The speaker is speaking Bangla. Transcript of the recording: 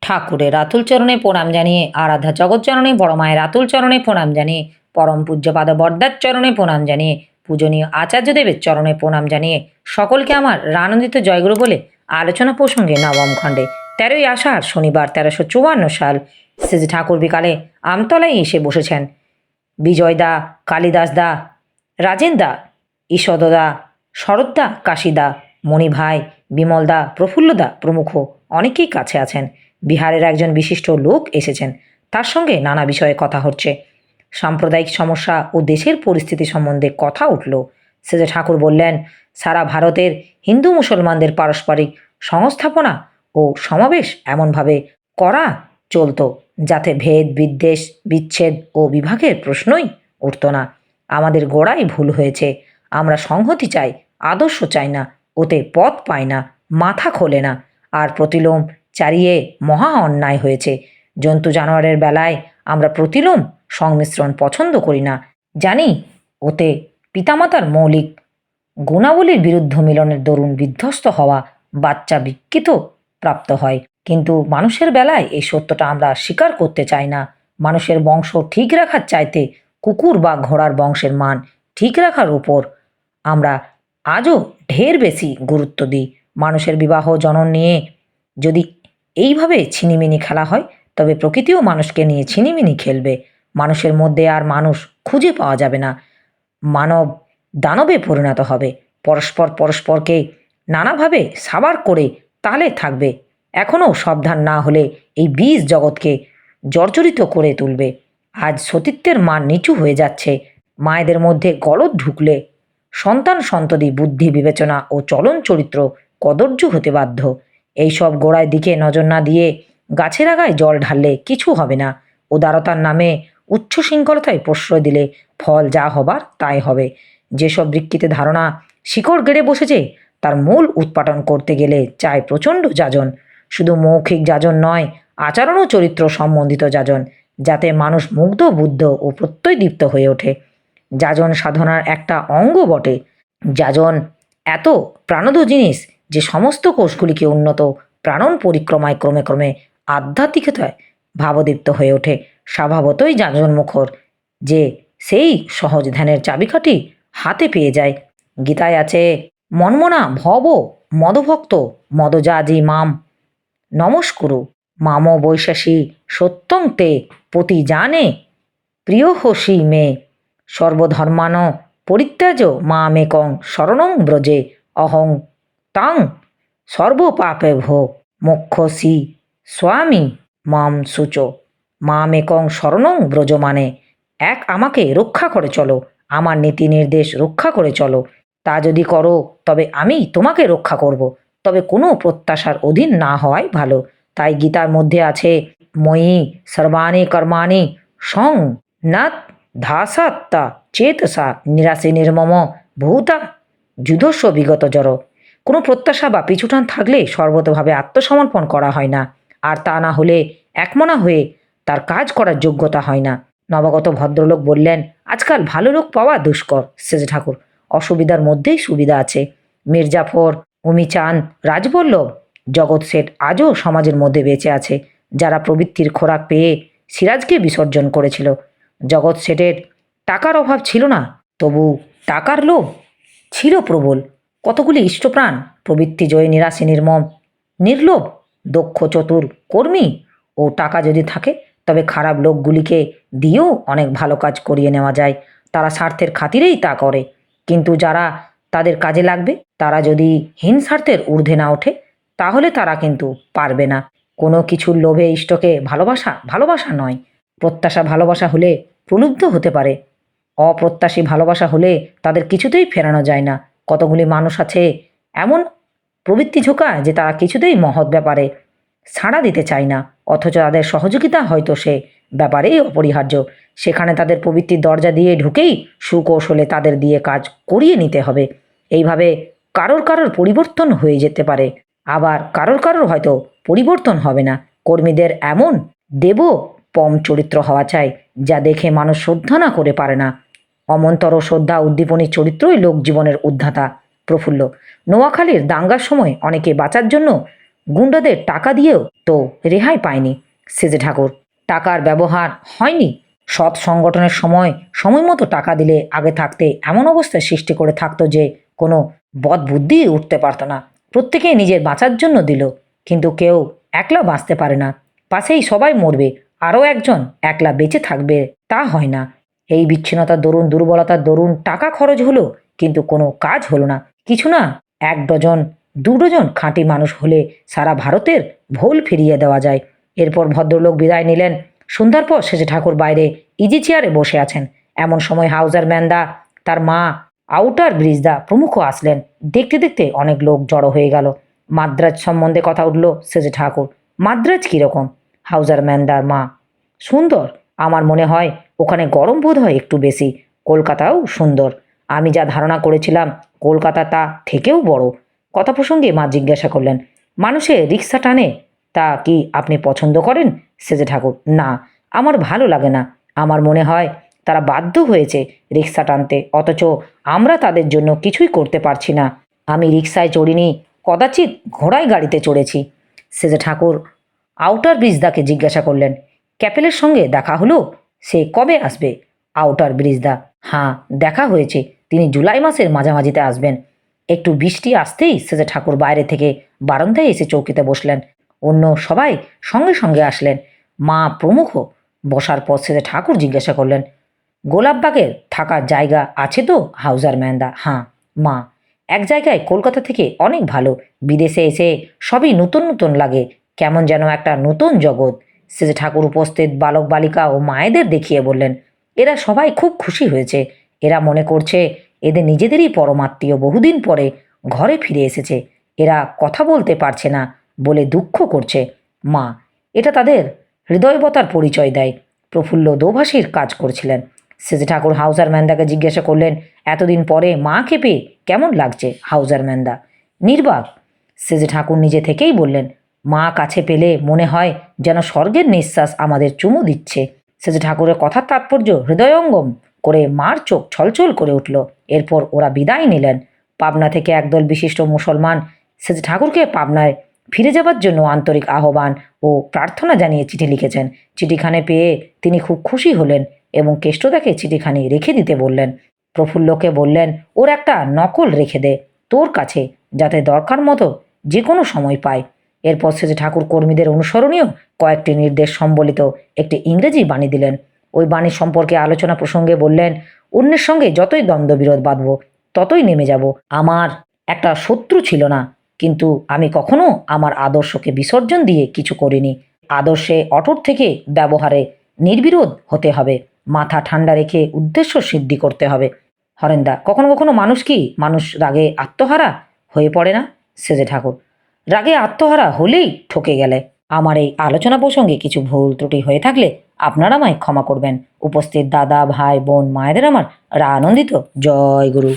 ঠাকুরের আতুল চরণে প্রণাম জানিয়ে, আরাধ্যা জগৎজননী বড় মায়ের আতুল চরণে প্রণাম জানিয়ে, পরম পূজ্যপাদ বরদার চরণে প্রণাম জানিয়ে, পূজনীয় আচার্যদেবের চরণে প্রণাম জানিয়ে সকলকে আমার রানন্দিত জয়গুরু বলে আলোচনা প্রসঙ্গে নবম খণ্ডে 13ই আষাঢ় শনিবার 1354 সাল শ্রী ঠাকুর বিকালে আমতলায় এসে বসেছেন। বিজয়দা, কালিদাসদা, রাজেনদা, ঈশ্বরদা, শরৎদা, কাশীদা, মণিভাই, বিমলদা, প্রফুল্লদা প্রমুখ অনেকেই কাছে আছেন। বিহারের একজন বিশিষ্ট লোক এসেছেন, তার সঙ্গে নানা বিষয়ে কথা হচ্ছে। সাম্প্রদায়িক সমস্যা ও দেশের পরিস্থিতি সম্বন্ধে কথা উঠল। শ্রী ঠাকুর বললেন, সারা ভারতের হিন্দু মুসলমানদের পারস্পরিক সংস্থাপনা ও সমাবেশ এমনভাবে করা চলত যাতে ভেদ, বিদ্বেষ, বিচ্ছেদ ও বিভাগের প্রশ্নই উঠত না। আমাদের গোড়াই ভুল হয়েছে। আমরা সংহতি চাই, আদর্শ চাই না, ওতে পথ পাই না, মাথা খোলে না, আর প্রতিলোম চারিয়ে মহা অন্যায় হয়েছে। জন্তু জানোয়ারের বেলায় আমরা প্রতিলোম সংমিশ্রণ পছন্দ করি না, জানি ওতে পিতামাতার মৌলিক গুণাবলীর বিরুদ্ধ মিলনের দরুন বিধ্বস্ত হওয়া বাচ্চা বিকৃত প্রাপ্ত হয়। কিন্তু মানুষের বেলায় এই সত্যটা আমরা স্বীকার করতে চাই না। মানুষের বংশ ঠিক রাখার চাইতে কুকুর বা ঘোড়ার বংশের মান ঠিক রাখার উপর আমরা আজও ঢের বেশি গুরুত্ব দিই। মানুষের বিবাহ জনন নিয়ে যদি এইভাবে ছিনিমিনি খেলা হয়, তবে প্রকৃতিও মানুষকে নিয়ে ছিনিমিনি খেলবে। মানুষের মধ্যে আর মানুষ খুঁজে পাওয়া যাবে না। মানব দানবে পরিণত হবে। পরস্পরকে নানাভাবে সাবার করে তাহলে থাকবে। এখনও সাবধান না হলে এই বীজ জগৎকে জর্জরিত করে তুলবে। আজ সতীত্বের মান নিচু হয়ে যাচ্ছে। মায়েদের মধ্যে গলদ ঢুকলে সন্তান সন্ততি বুদ্ধি, বিবেচনা ও চলন চরিত্র কদর্য হতে বাধ্য। এইসব গোড়ায় দিকে নজর না দিয়ে গাছের আগায় জল ঢাললে কিছু হবে না। উদারতার নামে উচ্ছৃঙ্খলতায় প্রশ্রয় দিলে ফল যা হবার তাই হবে। যেসব বৃক্ষিতে ধারণা শিকড় গেড়ে বসেছে, তার মূল উৎপাটন করতে গেলে চাই প্রচণ্ড যাজন। শুধু মৌখিক যাজন নয়, আচরণ ও চরিত্র সম্বন্ধিত যাজন, যাতে মানুষ মুগ্ধ, বুদ্ধ ও প্রত্যয়দীপ্ত হয়ে ওঠে। যাজন সাধনার একটা অঙ্গ বটে। যাজন এত প্রাণদ জিনিস যে সমস্ত কোষগুলিকে উন্নত প্রাণন পরিক্রমায় ক্রমে ক্রমে আধ্যাত্মিকতায় ভাবদীপ্ত হয়ে ওঠে। স্বভাবতই যাজন মুখর যে সেই সহজ ধ্যানের চাবিকাঠি হাতে পেয়ে যায়। গীতায় আছে, মন্মনা ভব মদভক্ত মদজাজি মাম নমস্কুরু মাম বৈশাসী সত্যং তে পতি জানে প্রিয় হসি মে সর্বধর্মান পরিত্যাজ মামেকং শরণং ব্রজে অহং তাং সর্বপাপে ভো মোক্ষসি স্বামী মাম সুচ। মামেকং শরণং ব্রজ মানে এক আমাকে রক্ষা করে চলো, আমার নীতি নির্দেশ রক্ষা করে চলো। তা যদি করো তবে আমি তোমাকে রক্ষা করব, তবে কোনো প্রত্যাশার অধীন না হওয়াই ভালো। তাই গীতার মধ্যে আছে, ময়ি সর্বাণি কর্মাণি সং নাত ধাসাত্তা চেতসা নিরাশে নির্মম ভূতা যুধস্ব বিগত জড়। কোনো প্রত্যাশা বা পিছুটান থাকলে সর্বতভাবে আত্মসমর্পণ করা হয় না, আর তা না হলে একমনা হয়ে তার কাজ করার যোগ্যতা হয় না। নবাগত ভদ্রলোক বললেন, আজকাল ভালো লোক পাওয়া দুষ্কর শ্রী ঠাকুর। অসুবিধার মধ্যেই সুবিধা আছে। মির্জাফর, উমিচাঁদ, রাজবল্লভ, জগৎ শেঠ আজও সমাজের মধ্যে বেঁচে আছে, যারা প্রবৃত্তির খোরাক পেয়ে সিরাজকে বিসর্জন করেছিল। জগৎ শেঠের টাকার অভাব ছিল না, তবু টাকার লোভ ছিল প্রবল। কতগুলি ইষ্টপ্রাণ প্রবৃত্তি জয়ী নিরাশী নির্মম নির্লোভ দক্ষ চতুর কর্মী ও টাকা যদি থাকে, তবে খারাপ লোকগুলিকে দিয়েও অনেক ভালো কাজ করিয়ে নেওয়া যায়। তারা স্বার্থের খাতিরেই তা করে, কিন্তু যারা তাদের কাজে লাগবে তারা যদি হীন স্বার্থের ঊর্ধ্বে না ওঠে, তাহলে তারা কিন্তু পারবে না। কোনো কিছুর লোভে ইষ্টকে ভালোবাসা নয়। প্রত্যাশা ভালোবাসা হলে প্রলুব্ধ হতে পারে, অপ্রত্যাশী ভালোবাসা হলে তাদের কিছুতেই ফেরানো যায় না। কতগুলি মানুষ আছে এমন প্রবৃত্তি ঝোঁকায় যে তারা কিছুতেই মহৎ ব্যাপারে ছাড়া দিতে চায় না, অথচ তাদের সহযোগিতা হয়তো সে ব্যাপারেই অপরিহার্য। সেখানে তাদের প্রবৃত্তির দরজা দিয়ে ঢুকেই সুকৌশলে তাদের দিয়ে কাজ করিয়ে নিতে হবে। এইভাবে কারোর পরিবর্তন হয়ে যেতে পারে, আবার কারোর হয়তো পরিবর্তন হবে না। কর্মীদের এমন দেব পম চরিত্র হওয়া চাই, যা দেখে মানুষ শ্রদ্ধা না করে পারে না। অমন্তর শ্রদ্ধা উদ্দীপনী চরিত্রই লোক জীবনের উদ্ধাতা। প্রফুল্ল, নোয়াখালীর দাঙ্গার সময় অনেকে বাঁচার জন্য গুন্ডাদের টাকা দিয়েও তো রেহাই পায়নি সেজে ঠাকুর। টাকার ব্যবহার হয়নি। সৎ সংগঠনের সময় মতো টাকা দিলে আগে থাকতে এমন অবস্থার সৃষ্টি করে থাকতো যে কোনো বদ বুদ্ধি উঠতে পারতো না। প্রত্যেকেই নিজের বাঁচার জন্য দিল, কিন্তু কেউ একলা বাঁচতে পারে না। পাশেই সবাই মরবে, আরও একজন একলা বেঁচে থাকবে, তা হয় না। এই বিচ্ছিন্নতার দরুন, দুর্বলতার দরুন টাকা খরচ হলো, কিন্তু কোনো কাজ হলো না। কিছু না, 1 ডজন 2 ডজন খাঁটি মানুষ হলে সারা ভারতের ভোল ফিরিয়ে দেওয়া যায়। এরপর ভদ্রলোক বিদায় নিলেন। সন্ধ্যার পর সেজে ঠাকুর বাইরে ইজি চেয়ারে বসে আছেন। এমন সময় হাউজার ম্যানদা, তার মা, আউটার ব্রিজদা প্রমুখ আসলেন। দেখতে দেখতে অনেক লোক জড়ো হয়ে গেল। মাদ্রাজ সম্বন্ধে কথা উঠল সেজে ঠাকুর। মাদ্রাজ কীরকম? হাউজার ম্যানদার মা: সুন্দর। আমার মনে হয় ওখানে গরম বোধ হয় একটু বেশি। কলকাতাও সুন্দর। আমি যা ধারণা করেছিলাম কলকাতা তা থেকেও বড়। কথা প্রসঙ্গে মা জিজ্ঞাসা করলেন, মানুষে রিক্সা টানে, তা কি আপনি পছন্দ করেন? সেজে ঠাকুর: না, আমার ভালো লাগে না। আমার মনে হয় তারা বাধ্য হয়েছে রিক্সা টানতে, অথচ আমরা তাদের জন্য কিছুই করতে পারছি না। আমি রিক্সায় চড়িনি, কদাচিৎ ঘোড়ায় গাড়িতে চড়েছি। সেজে ঠাকুর আউটার ব্রিজদাকে জিজ্ঞাসা করলেন, ক্যাপেলের সঙ্গে দেখা হলো? সে কবে আসবে? আউটার ব্রিজদা: হ্যাঁ, দেখা হয়েছে। তিনি জুলাই মাসের মাঝামাঝিতে আসবেন। একটু বৃষ্টি আসতেই সেজে ঠাকুর বাইরে থেকে বারান্দায় এসে চৌকিতে বসলেন। অন্য সবাই সঙ্গে সঙ্গে আসলেন। মা প্রমুখ বসার পর সেজে ঠাকুর জিজ্ঞাসা করলেন, গোলাপবাগের থাকার জায়গা আছে তো? হাউজার ম্যানদা: হ্যাঁ। মা: এক জায়গায় কলকাতা থেকে অনেক ভালো। বিদেশে এসে সবই নতুন নতুন লাগে, কেমন যেন একটা নতুন জগৎ। সেজে ঠাকুর উপস্থিত বালক বালিকা ও মায়েদের দেখিয়ে বললেন, এরা সবাই খুব খুশি হয়েছে। এরা মনে করছে এদের নিজেদেরই পরমাত্মীয় বহুদিন পরে ঘরে ফিরে এসেছে। এরা কথা বলতে পারছে না বলে দুঃখ করছে। মা: এটা তাদের হৃদয়বতার পরিচয় দেয়। প্রফুল্ল দোভাষীর কাজ করছিলেন। সেজে ঠাকুর হাউজার ম্যানদাকে জিজ্ঞাসা করলেন, এতদিন পরে মাকে পেয়ে কেমন লাগছে? হাউজার ম্যানদা: নির্বাক। সেজে ঠাকুর নিজে থেকেই বললেন, মা কাছে পেলে মনে হয় যেন স্বর্গের নিঃশ্বাস আমাদের চুমু দিচ্ছে। সেজে ঠাকুরের কথার তাৎপর্য হৃদয়ঙ্গম করে মার চোখ ছলছল করে উঠল। এরপর ওরা বিদায় নিলেন। পাবনা থেকে একদল বিশিষ্ট মুসলমান সেজে ঠাকুরকে পাবনায় ফিরে যাবার জন্য আন্তরিক আহ্বান ও প্রার্থনা জানিয়ে চিঠি লিখেছেন। চিঠিখানে পেয়ে তিনি খুব খুশি হলেন এবং কেষ্টদাকে চিঠিখানি রেখে দিতে বললেন। প্রফুল্লকে বললেন, ওর একটা নকল রেখে দে তোর কাছে, যাতে দরকার মতো যে কোনো সময় পায়। এরপর সেজে ঠাকুর কর্মীদের অনুসরণীয় কয়েকটি নির্দেশ সম্বলিত একটি ইংরেজি বাণী দিলেন। ওই বাণী সম্পর্কে আলোচনা প্রসঙ্গে বললেন, অন্যের সঙ্গে যতই দ্বন্দ্ববিরোধ বাঁধব ততই নেমে যাব। আমার একটা শত্রু ছিল না, কিন্তু আমি কখনো আমার আদর্শকে বিসর্জন দিয়ে কিছু করিনি। আদর্শে অটুট থেকে ব্যবহারে নির্বিরোধ হতে হবে। মাথা ঠান্ডা রেখে উদ্দেশ্য সিদ্ধি করতে হবে। হরেন্দা: কখনো কখনো মানুষ রাগে আত্মহারা হয়ে পড়ে না? সেজে ঠাকুর: রাগে আত্মহারা হলেই ঠকে গেলে। আমার এই আলোচনা প্রসঙ্গে কিছু ভুল ত্রুটি হয়ে থাকলে আপনারা আমায় ক্ষমা করবেন। উপস্থিত দাদা, ভাই, বোন, মায়েদের আমার আনন্দিত জয় গুরু।